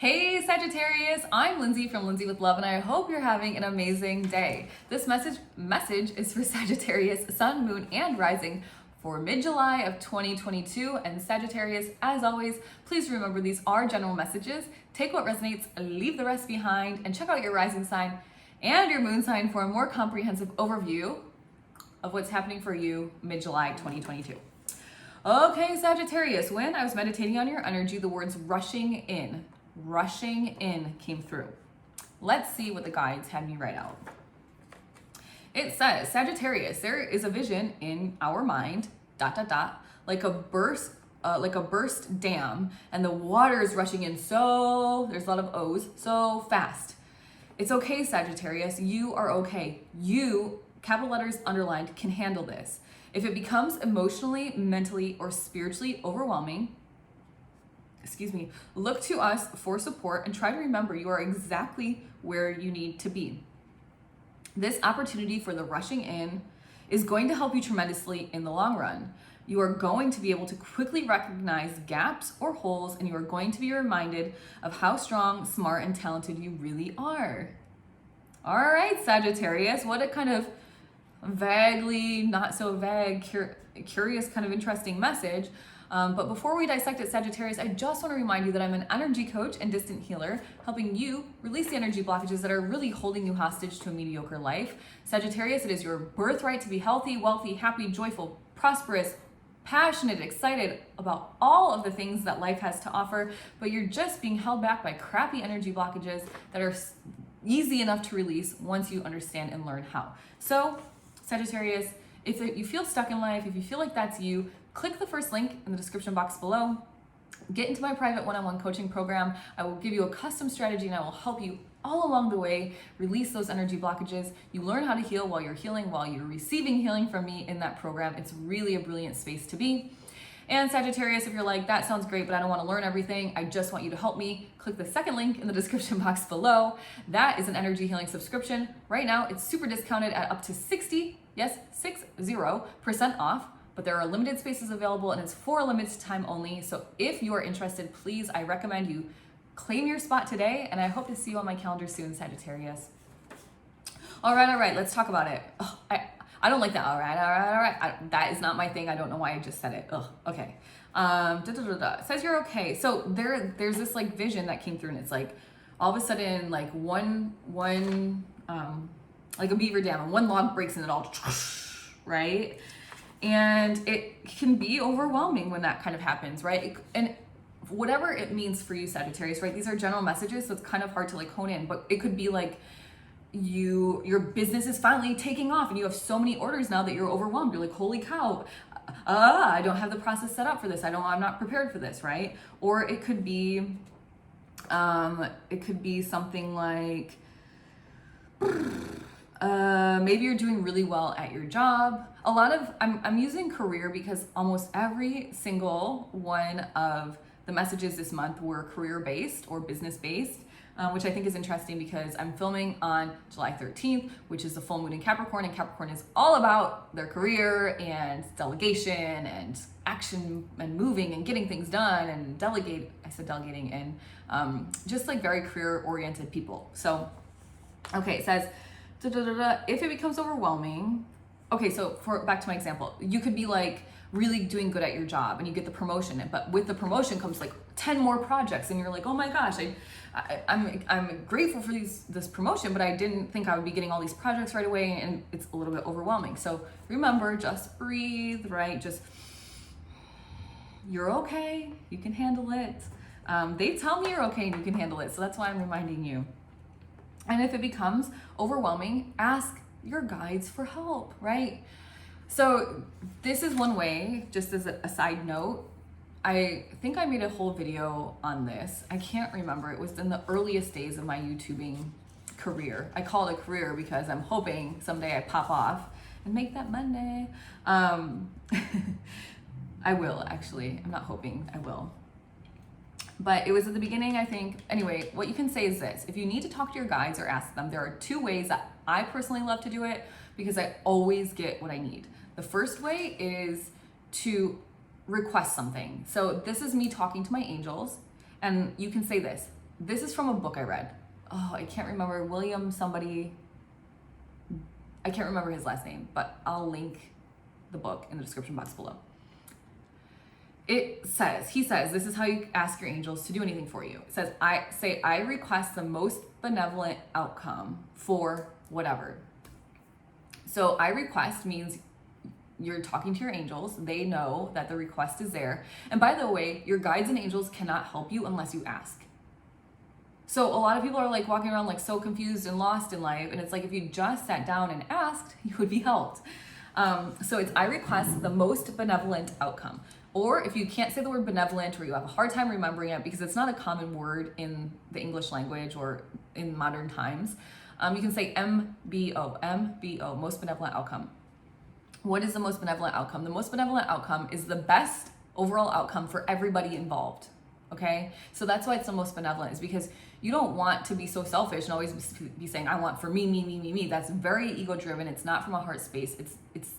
Hey Sagittarius, I'm Lindsay from Lindsay with Love, and I hope you're having an amazing day. This message is for Sagittarius, Sun, Moon, and Rising for mid-July of 2022. And Sagittarius, as always, please remember these are general messages. Take what resonates, leave the rest behind, and check out your rising sign and your moon sign for a more comprehensive overview of what's happening for you mid-July 2022. Okay, Sagittarius, when I was meditating on your energy, the words rushing in came through. Let's see what the guides had me write out. It says, Sagittarius, there is a vision in our mind, ... like a burst dam, and the water is rushing in so, there's a lot of O's, so fast. It's okay, Sagittarius, you are okay. You, capital letters underlined, can handle this. If it becomes emotionally, mentally, or spiritually overwhelming, look to us for support and try to remember you are exactly where you need to be. This opportunity for the rushing in is going to help you tremendously in the long run. You are going to be able to quickly recognize gaps or holes, and you are going to be reminded of how strong, smart, and talented you really are. All right, Sagittarius, what a kind of vaguely, not so vague, curious, kind of interesting message. But before we dissect it, Sagittarius, I just want to remind you that I'm an energy coach and distant healer, helping you release the energy blockages that are really holding you hostage to a mediocre life. Sagittarius, it is your birthright to be healthy, wealthy, happy, joyful, prosperous, passionate, excited about all of the things that life has to offer, but you're just being held back by crappy energy blockages that are easy enough to release once you understand and learn how. So, Sagittarius, if you feel stuck in life, if you feel like that's you, click the first link in the description box below. Get into my private one-on-one coaching program. I will give you a custom strategy and I will help you all along the way release those energy blockages. You learn how to heal while you're healing, while you're receiving healing from me in that program. It's really a brilliant space to be. And Sagittarius, if you're like, that sounds great, but I don't want to learn everything, I just want you to help me, click the second link in the description box below. That is an energy healing subscription. Right now, it's super discounted at up to 60% off, but there are limited spaces available and it's for a limited time only. So if you are interested, please, I recommend you claim your spot today, and I hope to see you on my calendar soon, Sagittarius. All right, let's talk about it. Oh, I don't like that. All right. That is not my thing. I don't know why I just said it. Okay. It says you're okay. So there's this like vision that came through, and it's like all of a sudden like one like a beaver dam, and one log breaks and it all right. And it can be overwhelming when that kind of happens, right? And whatever it means for you, Sagittarius, right? These are general messages, so it's kind of hard to like hone in, but it could be like your business is finally taking off and you have so many orders now that you're overwhelmed. You're like, holy cow, I don't have the process set up for this. I'm not prepared for this, right? Or it could be something like, maybe you're doing really well at your job. I'm using career because almost every single one of the messages this month were career-based or business-based. Which I think is interesting because I'm filming on July 13th, which is the full moon in Capricorn, and Capricorn is all about their career and delegation and action and moving and getting things done and delegating and just like very career-oriented people. So, okay, it says, if it becomes overwhelming, okay, so back to my example, you could be like really doing good at your job and you get the promotion, but with the promotion comes like 10 more projects and you're like, oh my gosh, I'm grateful for this promotion, but I didn't think I would be getting all these projects right away, and it's a little bit overwhelming. So remember, just breathe, right? Just, you're okay, you can handle it. They tell me you're okay and you can handle it, so that's why I'm reminding you. And if it becomes overwhelming, ask your guides for help, right? So this is one way, just as a side note, I think I made a whole video on this. I can't remember. It was in the earliest days of my YouTubing career. I call it a career because I'm hoping someday I pop off and make that money. I will, actually. I'm not hoping, I will. But it was at the beginning, I think. Anyway, what you can say is this. If you need to talk to your guides or ask them, there are two ways that I personally love to do it because I always get what I need. The first way is to request something. So this is me talking to my angels, and you can say this: this is from a book I read. Oh, I can't remember, William somebody. I can't remember his last name, but I'll link the book in the description box below. He says, this is how you ask your angels to do anything for you. It says, I request the most benevolent outcome for whatever. So I request means you're talking to your angels. They know that the request is there. And by the way, your guides and angels cannot help you unless you ask. So a lot of people are like walking around like so confused and lost in life. And it's like, if you just sat down and asked, you would be helped. So it's, I request the most benevolent outcome. Or if you can't say the word benevolent, or you have a hard time remembering it because it's not a common word in the English language or in modern times, you can say MBO, most benevolent outcome. What is the most benevolent outcome? The most benevolent outcome is the best overall outcome for everybody involved. Okay? So that's why it's the most benevolent, is because you don't want to be so selfish and always be saying, I want for me. That's very ego driven. It's not from a heart space. It's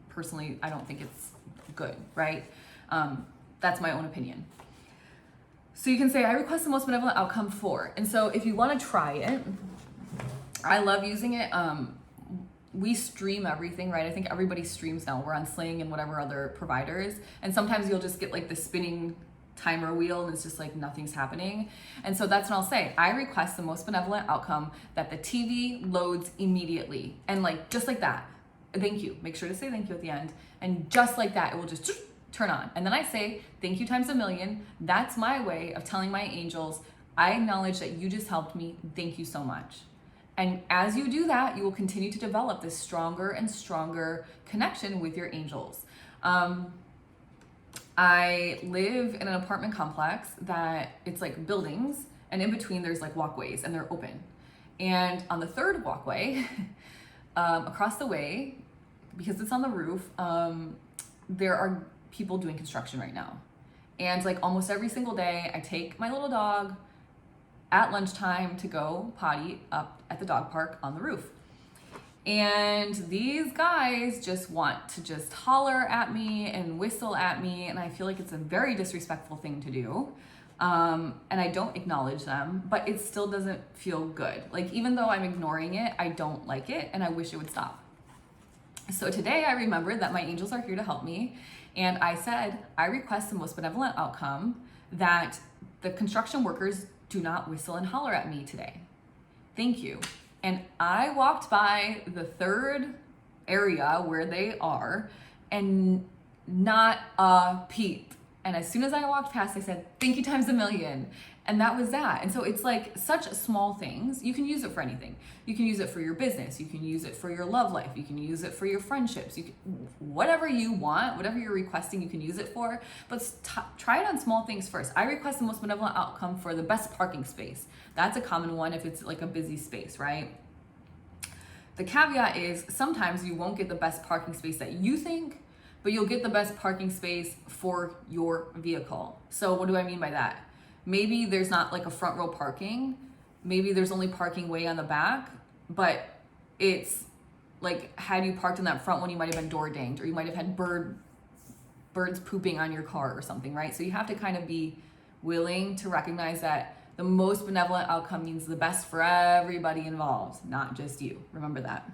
personally, I don't think it's good, right? That's my own opinion. So you can say, I request the most benevolent outcome for. And so if you want to try it, I love using it. We stream everything, right? I think everybody streams now. We're on Sling and whatever other providers. And sometimes you'll just get like the spinning timer wheel and it's just like nothing's happening. And so that's what I'll say. I request the most benevolent outcome that the TV loads immediately. And like, just like that. Thank you. Make sure to say thank you at the end. And just like that, it will just turn on. And then I say, thank you times a million. That's my way of telling my angels, I acknowledge that you just helped me. Thank you so much. And as you do that, you will continue to develop this stronger and stronger connection with your angels. I live in an apartment complex that it's like buildings, and in between there's like walkways, and they're open. And on the third walkway, across the way, because it's on the roof, there are people doing construction right now. And like almost every single day, I take my little dog at lunchtime to go potty up at the dog park on the roof. And these guys just want to just holler at me and whistle at me, and I feel like it's a very disrespectful thing to do. And I don't acknowledge them, but it still doesn't feel good. Like, even though I'm ignoring it, I don't like it, and I wish it would stop. So today I remembered that my angels are here to help me, and I said, I request the most benevolent outcome that the construction workers do not whistle and holler at me today. Thank you. And I walked by the third area where they are, and not a peep. And as soon as I walked past, I said, thank you times a million. And that was that. And so it's like such small things. You can use it for anything. You can use it for your business. You can use it for your love life. You can use it for your friendships. You can, whatever you want, whatever you're requesting, you can use it for. But try it on small things first. I request the most benevolent outcome for the best parking space. That's a common one if it's like a busy space, right? The caveat is sometimes you won't get the best parking space that you think, but you'll get the best parking space for your vehicle. So what do I mean by that? Maybe there's not like a front row parking. Maybe there's only parking way on the back, but it's like, had you parked in that front one, you might have been door danged, or you might have had birds pooping on your car or something, right? So you have to kind of be willing to recognize that the most benevolent outcome means the best for everybody involved, not just you. Remember that.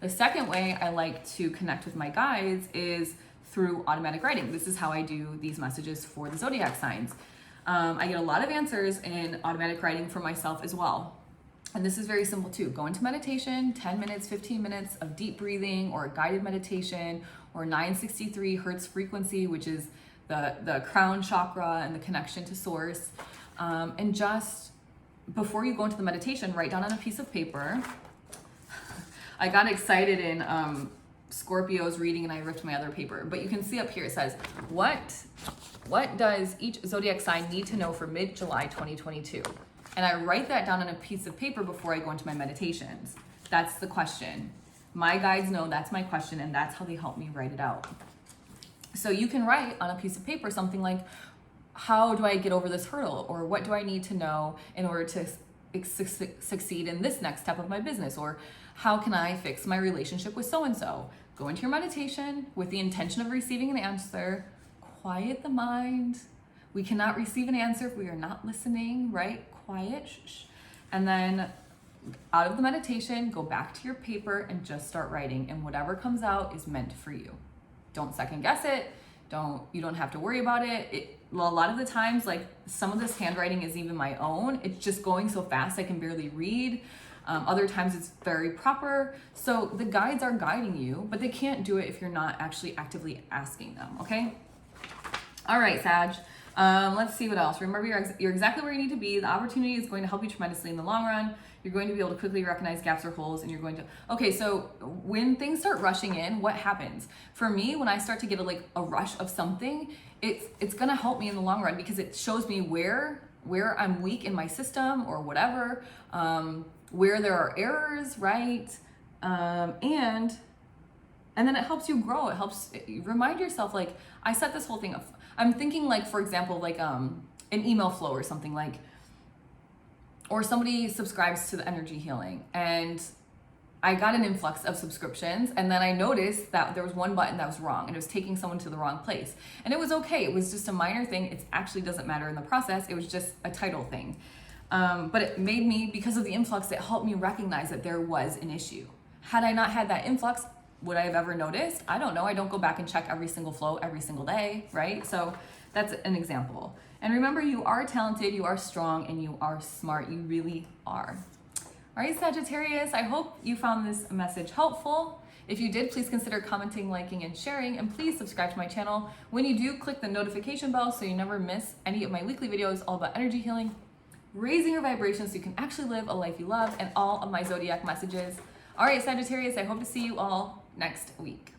The second way I like to connect with my guides is through automatic writing. This is how I do these messages for the zodiac signs. I get a lot of answers in automatic writing for myself as well. And this is very simple too. Go into meditation, 10 minutes, 15 minutes of deep breathing or guided meditation, or 963 hertz frequency, which is the crown chakra and the connection to source. And just before you go into the meditation, write down on a piece of paper. I got excited in Scorpio's reading and I ripped my other paper, but you can see up here it says, what does each zodiac sign need to know for mid-July 2022? And I write that down on a piece of paper before I go into my meditations. That's the question. My guides know that's my question, and that's how they help me write it out. So you can write on a piece of paper something like, how do I get over this hurdle? Or what do I need to know in order to succeed in this next step of my business? Or how can I fix my relationship with so-and-so? Go into your meditation with the intention of receiving an answer. Quiet the mind. We cannot receive an answer if we are not listening, right? quiet, shh. And then out of the meditation, go back to your paper and just start writing. And whatever comes out is meant for you. Don't second guess it. You don't have to worry about it. A lot of the times, like some of this handwriting is even my own. It's just going so fast I can barely read. Other times it's very proper. So the guides are guiding you, but they can't do it if you're not actually actively asking them, okay? All right, Sag. Let's see what else. Remember, you're exactly where you need to be. The opportunity is going to help you tremendously in the long run. You're going to be able to quickly recognize gaps or holes, and you're going to, okay, so when things start rushing in, what happens? For me, when I start to get a rush of something, it's gonna help me in the long run because it shows me where I'm weak in my system or whatever, where there are errors, right? And then it helps you grow. It helps you remind yourself, like, I set this whole thing up. I'm thinking, like, for example, like an email flow or something, like, or somebody subscribes to the energy healing and I got an influx of subscriptions, and then I noticed that there was one button that was wrong and it was taking someone to the wrong place. And it was okay. It was just a minor thing. It actually doesn't matter in the process. It was just a title thing. But it made me, because of the influx, it helped me recognize that there was an issue. Had I not had that influx, would I have ever noticed? I don't know. I don't go back and check every single flow every single day, right? So that's an example. And remember, you are talented, you are strong, and you are smart. You really are. All right, Sagittarius, I hope you found this message helpful. If you did, please consider commenting, liking, and sharing, and please subscribe to my channel. When you do, click the notification bell so you never miss any of my weekly videos all about energy healing, raising your vibrations so you can actually live a life you love, and all of my zodiac messages. All right, Sagittarius, I hope to see you all next week.